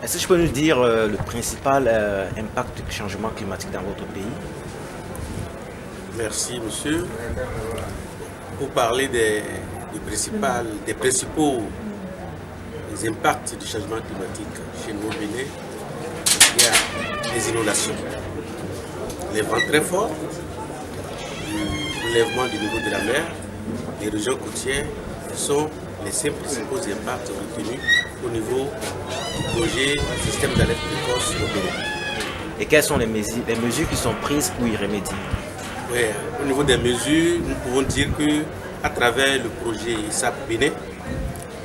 Est-ce que je peux nous dire le principal impact du changement climatique dans votre pays? Merci, monsieur. Pour parler des principaux impacts du changement climatique chez nous au Bénin, il y a les inondations, les vents très forts, le relèvement du niveau de la mer, les régions côtières sont les 5 principaux impacts retenus au niveau du projet système d'alerte précoce au Bénin. Et quelles sont les mesures qui sont prises pour y remédier? Oui, au niveau des mesures, nous pouvons dire que à travers le projet SAP Bénin,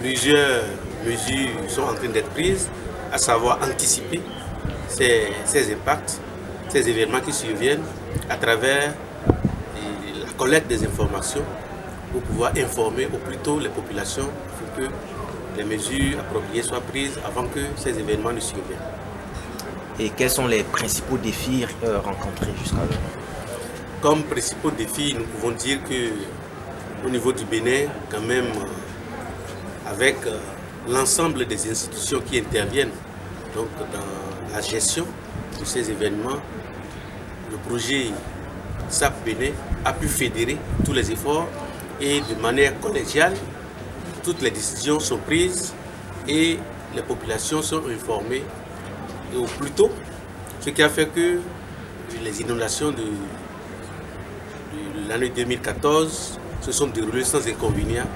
plusieurs mesures sont en train d'être prises, à savoir anticiper ces impacts, ces événements qui surviennent à travers la collecte des informations pour pouvoir informer au plus tôt les populations pour que les mesures appropriées soient prises avant que ces événements ne surviennent. Et quels sont les principaux défis rencontrés jusqu'alors? Comme principaux défis, nous pouvons dire que au niveau du Bénin, quand même, avec l'ensemble des institutions qui interviennent donc, dans la gestion de ces événements, le projet SAP Bénin a pu fédérer tous les efforts et de manière collégiale, toutes les décisions sont prises et les populations sont informées et au plus tôt, ce qui a fait que les inondations de l'année 2014 se sont déroulées sans inconvénient.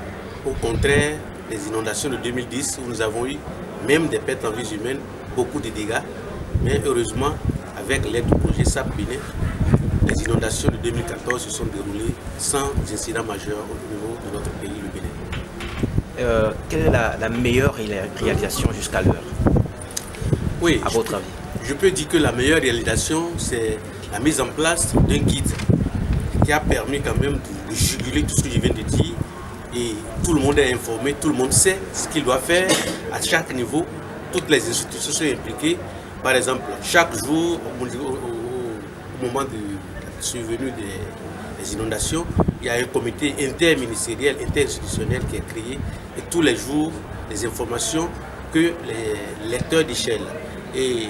Au contraire, les inondations de 2010 où nous avons eu même des pertes en vie humaine, beaucoup de dégâts. Mais heureusement, avec l'aide du projet SAP Bénin, les inondations de 2014 se sont déroulées sans incident majeur au niveau de notre pays, le Bénin. Quelle est la meilleure réalisation jusqu'à l'heure, Oui, à votre avis? Je peux dire que la meilleure réalisation, c'est la mise en place d'un guide qui a permis quand même de juguler tout ce que je viens de dire. Et tout le monde est informé, tout le monde sait ce qu'il doit faire à chaque niveau. Toutes les institutions sont impliquées. Par exemple, chaque jour, au moment de la survenue des inondations, il y a un comité interministériel, interinstitutionnel qui est créé. Et tous les jours, les informations que les lecteurs d'échelle et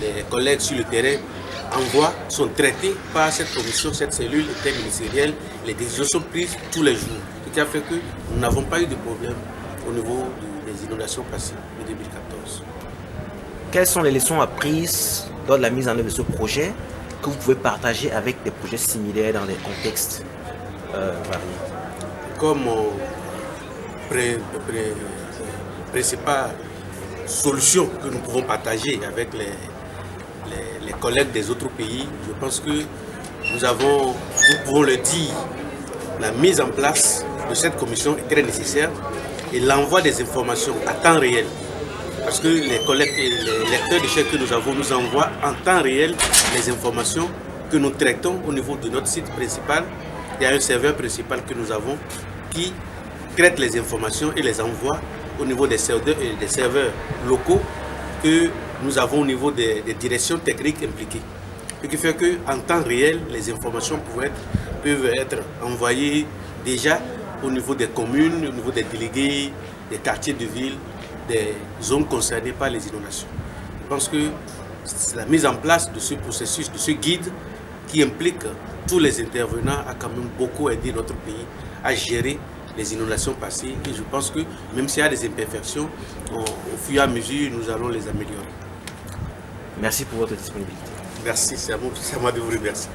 les collègues sur le terrain envoient sont traitées par cette commission, cette cellule interministérielle. Les décisions sont prises tous les jours. Ce qui a fait que nous n'avons pas eu de problème au niveau des inondations passées de 2014. Quelles sont les leçons apprises lors de la mise en œuvre de ce projet que vous pouvez partager avec des projets similaires dans des contextes variés? Comme principale solution que nous pouvons partager avec les collègues des autres pays, je pense que nous pouvons le dire, la mise en place de cette commission est très nécessaire et l'envoi des informations à temps réel. Parce que les collègues et les lecteurs d'échelle que nous avons nous envoient en temps réel les informations que nous traitons au niveau de notre site principal. Il y a un serveur principal que nous avons qui traite les informations et les envoie au niveau des serveurs locaux que nous avons au niveau des directions techniques impliquées. Ce qui fait qu'en temps réel, les informations peuvent être envoyées déjà au niveau des communes, au niveau des délégués, des quartiers de ville, des zones concernées par les inondations. Je pense que la mise en place de ce processus, de ce guide qui implique tous les intervenants a quand même beaucoup aidé notre pays à gérer les inondations passées. Et je pense que même s'il y a des imperfections, au fur et à mesure, nous allons les améliorer. Merci pour votre disponibilité. Merci, c'est à moi de vous remercier.